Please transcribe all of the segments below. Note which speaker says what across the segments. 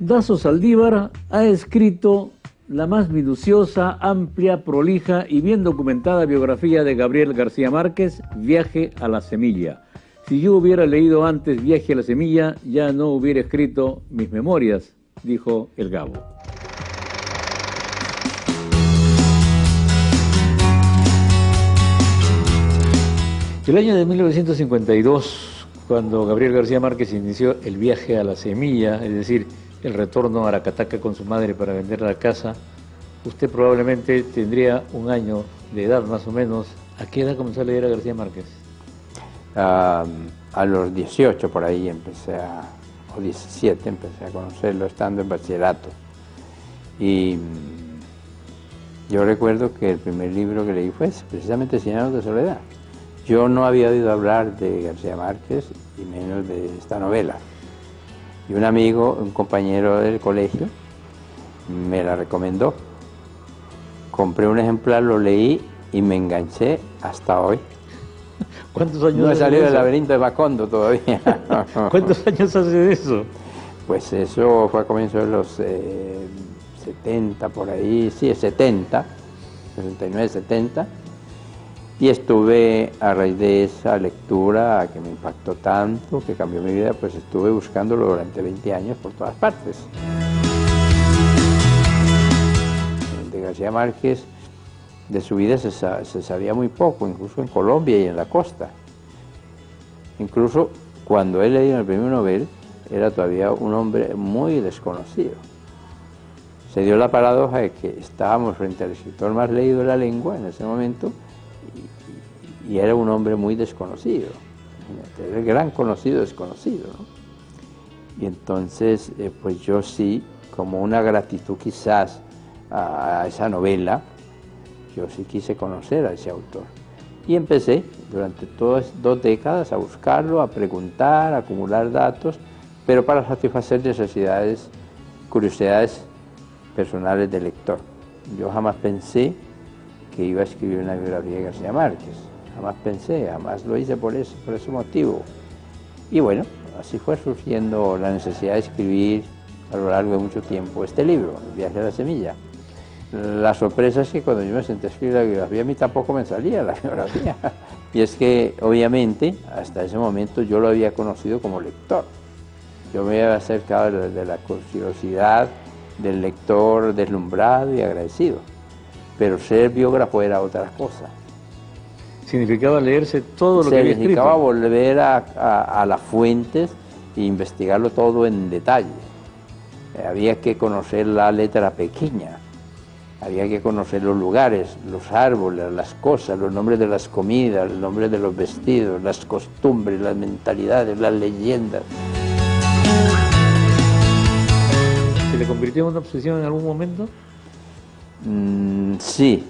Speaker 1: Dazo Saldívar ha escrito la más minuciosa, amplia, prolija y bien documentada biografía de Gabriel García Márquez, Viaje a la Semilla. Si yo hubiera leído antes Viaje a la Semilla, ya no hubiera escrito mis memorias, dijo el Gabo. El año de 1952, cuando Gabriel García Márquez inició el viaje a la semilla, es decir, el retorno a Aracataca con su madre para vender la casa, usted probablemente tendría un año de edad más o menos. ¿A qué edad comenzó a leer a García Márquez?
Speaker 2: A los 18 por ahí o 17 empecé a conocerlo estando en bachillerato. Y yo recuerdo que el primer libro que leí fue precisamente Cien años de soledad. Yo no había oído hablar de García Márquez y menos de esta novela. Y un amigo, un compañero del colegio, me la recomendó. Compré un ejemplar, lo leí y me enganché hasta hoy.
Speaker 1: ¿Cuántos años?
Speaker 2: No he salido del laberinto de Macondo todavía.
Speaker 1: ¿Cuántos años hace de eso?
Speaker 2: Pues eso fue a comienzos de los 70, por ahí, sí, 70, 69, 70. Y estuve, a raíz de esa lectura que me impactó tanto, que cambió mi vida, pues estuve buscándolo durante 20 años por todas partes. De García Márquez, de su vida se sabía muy poco, incluso en Colombia y en la costa. Incluso cuando él leía el premio Nobel, era todavía un hombre muy desconocido. Se dio la paradoja de que estábamos frente al escritor más leído de la lengua en ese momento, y era un hombre muy desconocido, era el gran conocido desconocido, ¿no? Y entonces, pues yo sí, como una gratitud quizás a esa novela, yo sí quise conocer a ese autor. Y empecé durante todas 2 décadas a buscarlo, a preguntar, a acumular datos, pero para satisfacer necesidades, curiosidades personales del lector. Yo jamás pensé que iba a escribir una biografía de García Márquez. Jamás pensé, jamás lo hice por ese motivo. Y bueno, así fue surgiendo la necesidad de escribir a lo largo de mucho tiempo este libro, El viaje a la semilla. La sorpresa es que cuando yo me senté a escribir la biografía, a mí tampoco me salía la biografía. Y es que, obviamente, hasta ese momento yo lo había conocido como lector. Yo me había acercado de la curiosidad del lector deslumbrado y agradecido. Pero ser biógrafo era otra cosa.
Speaker 1: Significaba leerse todo lo que había escrito.
Speaker 2: Significaba volver a las fuentes e investigarlo todo en detalle. Había que conocer la letra pequeña, había que conocer los lugares, los árboles, las cosas, los nombres de las comidas, los nombres de los vestidos, las costumbres, las mentalidades, las leyendas.
Speaker 1: ¿Se le convirtió en una obsesión en algún momento?
Speaker 2: Sí,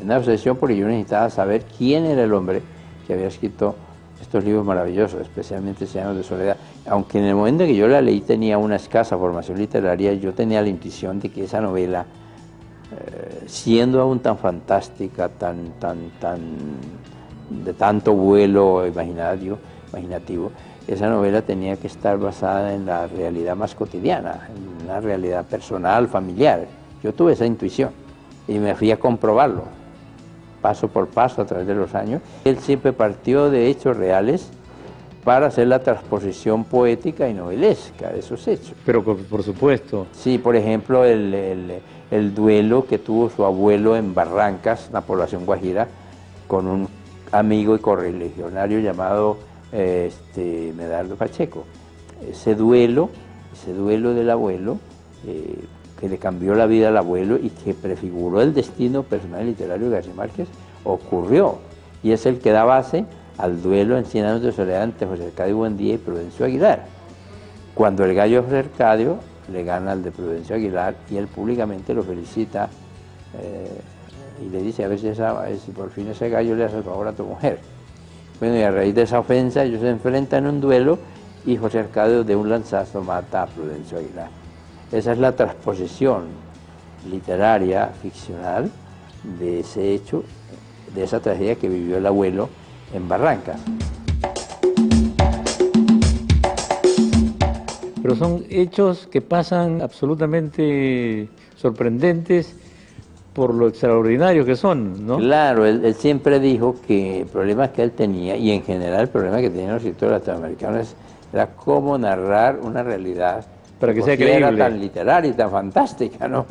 Speaker 2: una obsesión porque yo necesitaba saber quién era el hombre que había escrito estos libros maravillosos, especialmente Cien años de soledad. Aunque en el momento en que yo la leí tenía una escasa formación literaria, yo tenía la intuición de que esa novela, siendo aún tan fantástica, de tanto vuelo imaginativo, esa novela tenía que estar basada en la realidad más cotidiana, en una realidad personal, familiar. Yo tuve esa intuición y me fui a comprobarlo, paso por paso a través de los años. Él siempre partió de hechos reales para hacer la transposición poética y novelesca de esos hechos.
Speaker 1: Pero por supuesto.
Speaker 2: Sí, por ejemplo, el duelo que tuvo su abuelo en Barrancas, la población guajira, con un amigo y correligionario llamado Medardo Pacheco. Ese duelo del abuelo, que le cambió la vida al abuelo y que prefiguró el destino personal y literario de García Márquez, ocurrió. Y es el que da base al duelo en Cien años de soledad entre José Arcadio Buendía y Prudencio Aguilar. Cuando el gallo José Arcadio le gana al de Prudencio Aguilar y él públicamente lo felicita y le dice a ver si por fin ese gallo le hace el favor a tu mujer. Bueno, y a raíz de esa ofensa ellos se enfrentan en un duelo y José Arcadio de un lanzazo mata a Prudencio Aguilar. Esa es la transposición literaria, ficcional, de ese hecho, de esa tragedia que vivió el abuelo en Barrancas.
Speaker 1: pero son hechos que pasan absolutamente sorprendentes por lo extraordinario que son, ¿no?
Speaker 2: Claro, él siempre dijo que el problema que él tenía, y en general el problema que tenían los escritores latinoamericanos, era cómo narrar una realidad
Speaker 1: para que sea
Speaker 2: era
Speaker 1: creíble,
Speaker 2: tan literaria y tan fantástica, ¿no?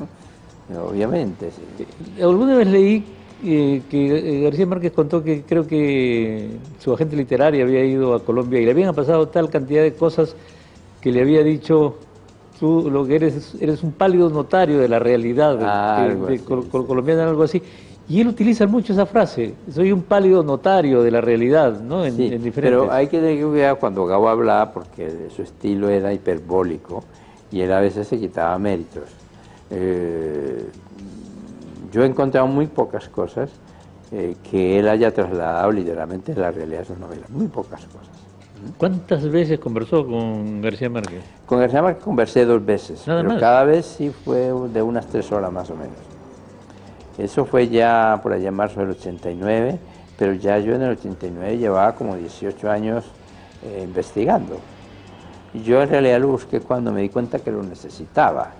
Speaker 2: Obviamente, sí.
Speaker 1: Alguna vez leí que García Márquez contó que creo que su agente literario había ido a Colombia y le habían pasado tal cantidad de cosas que le había dicho: tú lo que eres un pálido notario de la realidad colombiana, algo así. Y él utiliza mucho esa frase: soy un pálido notario de la realidad, ¿no? En diferentes...
Speaker 2: Pero hay que tener cuidado cuando Gabo hablaba, porque su estilo era hiperbólico y él a veces se quitaba méritos. Yo he encontrado muy pocas cosas que él haya trasladado literalmente de la realidad de sus novelas, muy pocas cosas.
Speaker 1: ¿Cuántas veces conversó con García Márquez?
Speaker 2: Con García Márquez conversé 2 veces, pero cada vez sí fue de unas 3 horas más o menos. Eso fue ya por allá en marzo del 89, pero ya yo en el 89 llevaba como 18 años investigando. Y yo en realidad lo busqué cuando me di cuenta que lo necesitaba.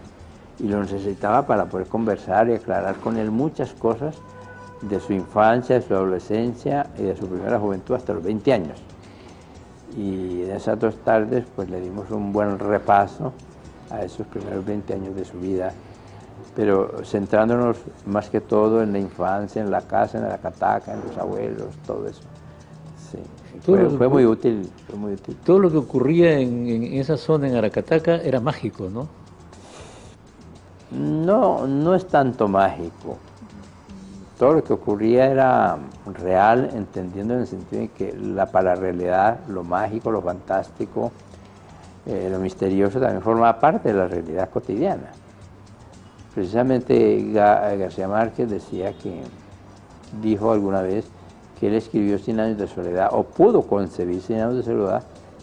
Speaker 2: Y lo necesitaba para poder conversar y aclarar con él muchas cosas de su infancia, de su adolescencia y de su primera juventud hasta los 20 años. Y en esas 2 tardes pues le dimos un buen repaso a esos primeros 20 años de su vida, pero centrándonos más que todo en la infancia, en la casa, en la cataca, en los abuelos, todo eso. Sí. Fue muy útil, fue muy útil.
Speaker 1: Todo lo que ocurría en esa zona, en Aracataca, era mágico, ¿no?
Speaker 2: No, no es tanto mágico. Todo lo que ocurría era real, entendiendo en el sentido de que la pararrealidad, lo mágico, lo fantástico, lo misterioso también formaba parte de la realidad cotidiana. Precisamente García Márquez dijo alguna vez que él escribió 100 años de soledad, o pudo concebir 100 años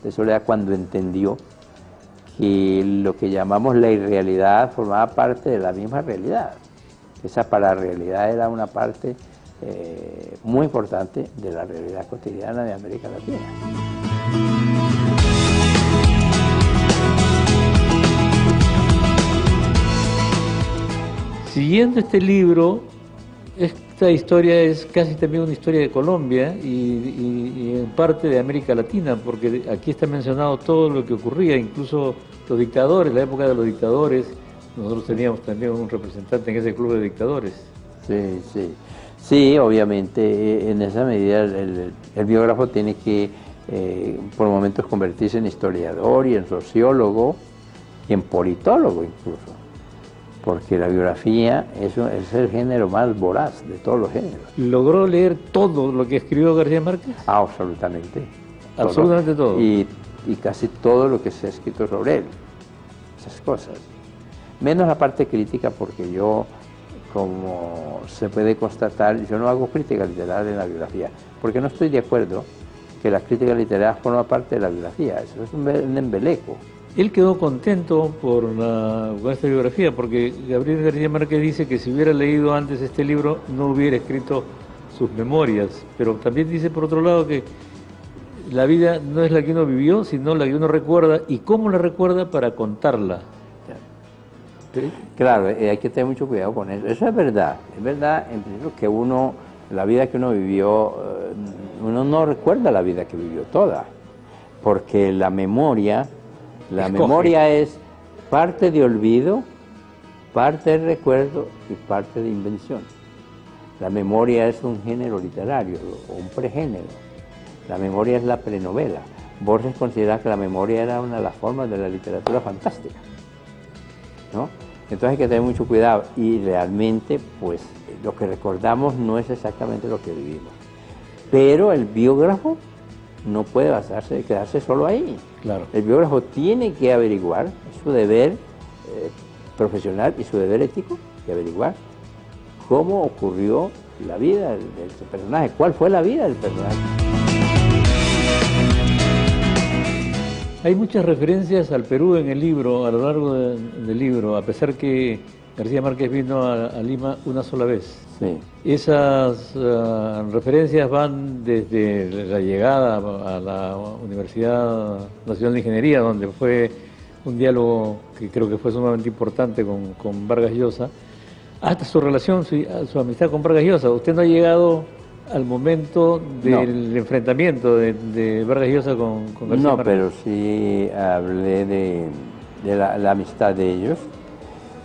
Speaker 2: de soledad cuando entendió que lo que llamamos la irrealidad formaba parte de la misma realidad. Esa pararrealidad era una parte muy importante de la realidad cotidiana de América Latina.
Speaker 1: Siguiendo este libro, esta historia es casi también una historia de Colombia y en parte de América Latina, porque aquí está mencionado todo lo que ocurría, incluso los dictadores, la época de los dictadores. Nosotros teníamos también un representante en ese club de dictadores.
Speaker 2: Sí, sí. Sí, obviamente, en esa medida el biógrafo tiene que por momentos convertirse en historiador y en sociólogo y en politólogo incluso, porque la biografía es el género más voraz de todos los géneros.
Speaker 1: ¿Logró leer todo lo que escribió García Márquez?
Speaker 2: Absolutamente.
Speaker 1: Absolutamente todo.
Speaker 2: Y casi todo lo que se ha escrito sobre él, esas cosas. Menos la parte crítica, porque yo, como se puede constatar, yo no hago crítica literaria en la biografía, porque no estoy de acuerdo que la crítica literaria forma parte de la biografía. Eso es un embeleco.
Speaker 1: Él quedó contento con esta biografía, porque Gabriel García Márquez dice que si hubiera leído antes este libro no hubiera escrito sus memorias, pero también dice por otro lado que la vida no es la que uno vivió, sino la que uno recuerda, y cómo la recuerda para contarla.
Speaker 2: ¿Sí? Claro, hay que tener mucho cuidado con eso. Eso es verdad en principio que la vida que uno vivió, uno no recuerda la vida que vivió toda, porque la memoria es parte de olvido, parte de recuerdo y parte de invención. La memoria es un género literario o un pregénero. La memoria es la prenovela. Borges considera que la memoria era una de las formas de la literatura fantástica, ¿no? Entonces hay que tener mucho cuidado y realmente pues lo que recordamos no es exactamente lo que vivimos. Pero el biógrafo no puede quedarse solo ahí.
Speaker 1: Claro.
Speaker 2: El biógrafo tiene que averiguar, es su deber profesional y su deber ético, de averiguar cómo ocurrió la vida de ese personaje, cuál fue la vida del personaje.
Speaker 1: Hay muchas referencias al Perú en el libro, a lo largo del libro, a pesar que García Márquez vino a Lima una sola vez.
Speaker 2: Sí.
Speaker 1: Esas referencias van desde la llegada a la Universidad Nacional de Ingeniería, donde fue un diálogo que creo que fue sumamente importante con Vargas Llosa. Hasta su relación, su amistad con Vargas Llosa. Usted no ha llegado al momento del enfrentamiento de Vargas Llosa con García
Speaker 2: No,
Speaker 1: Márquez.
Speaker 2: pero sí hablé de la amistad de ellos,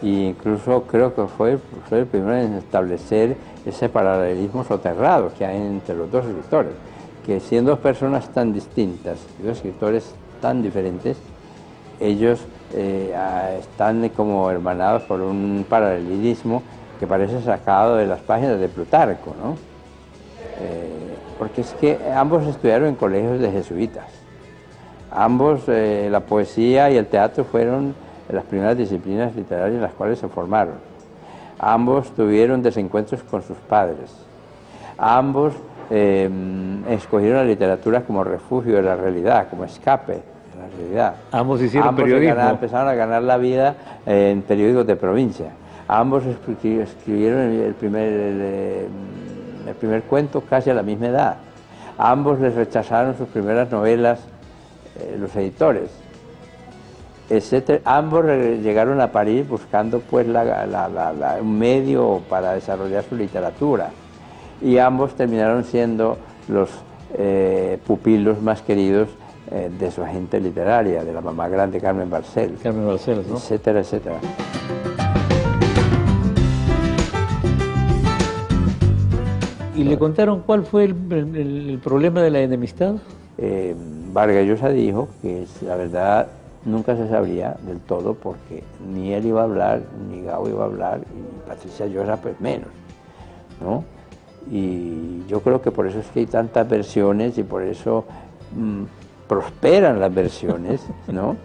Speaker 2: e incluso creo que fue el primero en establecer ese paralelismo soterrado que hay entre los dos escritores, que siendo dos personas tan distintas, dos escritores tan diferentes, ellos están como hermanados por un paralelismo que parece sacado de las páginas de Plutarco, ¿no? Porque es que ambos estudiaron en colegios de jesuitas, ambos la poesía y el teatro fueron las primeras disciplinas literarias en las cuales se formaron, ambos tuvieron desencuentros con sus padres, ambos escogieron la literatura como refugio de la realidad, como escape de la realidad.
Speaker 1: Ambos hicieron periodismo.
Speaker 2: Empezaron a ganar la vida en periódicos de provincia. Ambos escribieron el primer cuento casi a la misma edad. Ambos les rechazaron sus primeras novelas los editores, etcétera. Ambos llegaron a París buscando pues un medio para desarrollar su literatura, y ambos terminaron siendo los pupilos más queridos de su agente literaria, de la mamá grande Carmen Barcel,
Speaker 1: ¿no?
Speaker 2: Etcétera, etcétera.
Speaker 1: ¿Y le contaron cuál fue el problema de la enemistad?
Speaker 2: Vargas Llosa dijo que la verdad nunca se sabría del todo, porque ni él iba a hablar, ni Gabo iba a hablar, y Patricia Llosa pues menos, ¿no? Y yo creo que por eso es que hay tantas versiones, y por eso prosperan las versiones, ¿no?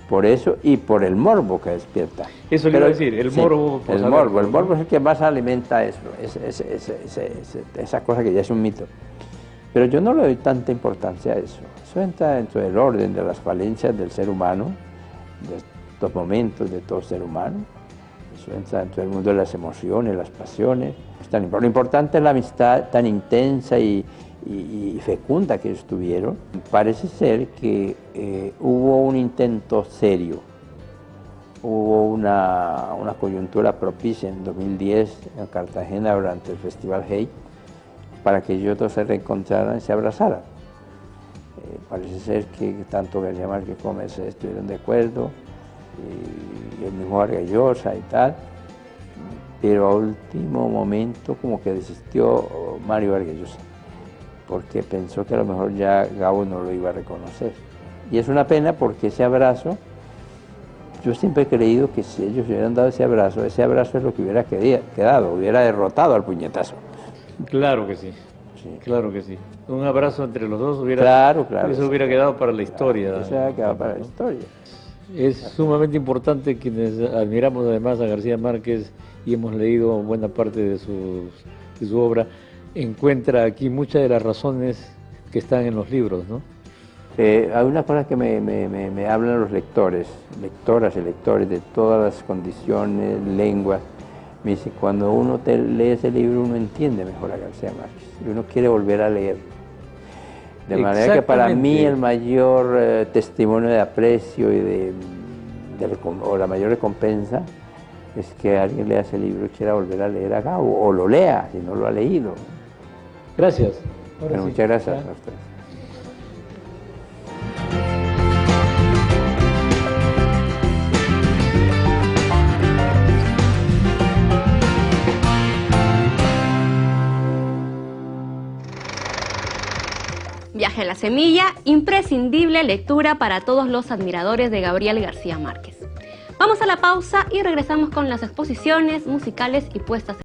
Speaker 2: Por eso y por el morbo que despierta.
Speaker 1: Eso le iba a decir, el morbo.
Speaker 2: Sí, el morbo es el que más alimenta eso, esa cosa que ya es un mito. Pero yo no le doy tanta importancia a eso. Eso entra dentro del orden de las falencias del ser humano, de estos momentos de todo ser humano. Eso entra dentro del mundo de las emociones, las pasiones. Lo importante es la amistad tan intensa y fecunda que ellos tuvieron. Parece ser que hubo un intento serio, hubo una coyuntura propicia en 2010 en Cartagena durante el Festival Hey, para que ellos dos se reencontraran y se abrazaran. Parece ser que tanto García Márquez como Mercedes estuvieron de acuerdo, y el mismo Vargas Llosa y tal, pero a último momento como que desistió Mario Vargas Llosa, porque pensó que a lo mejor ya Gabo no lo iba a reconocer. Y es una pena, porque ese abrazo, yo siempre he creído que si ellos hubieran dado ese abrazo es lo que hubiera quedado, hubiera derrotado al puñetazo.
Speaker 1: Claro que sí, sí, claro que sí. Un abrazo entre los dos hubiera,
Speaker 2: claro,
Speaker 1: eso hubiera quedado para la historia.
Speaker 2: Claro, eso hubiera quedado para la historia.
Speaker 1: Es sumamente importante, quienes admiramos además a García Márquez y hemos leído buena parte de su obra, encuentra aquí muchas de las razones que están en los libros, ¿no?
Speaker 2: Hay una cosa que me hablan los lectores, lectoras y lectores de todas las condiciones, lenguas. Me dice, cuando uno lee ese libro uno entiende mejor a García Márquez y uno quiere volver a leerlo. De manera que para mí el mayor testimonio de aprecio y o la mayor recompensa es que alguien lea ese libro y quiera volver a leer a Gabo, o lo lea si no lo ha leído.
Speaker 1: Gracias.
Speaker 2: Bueno, sí. Muchas gracias a ustedes.
Speaker 3: Viaje a la Semilla, imprescindible lectura para todos los admiradores de Gabriel García Márquez. Vamos a la pausa y regresamos con las exposiciones musicales y puestas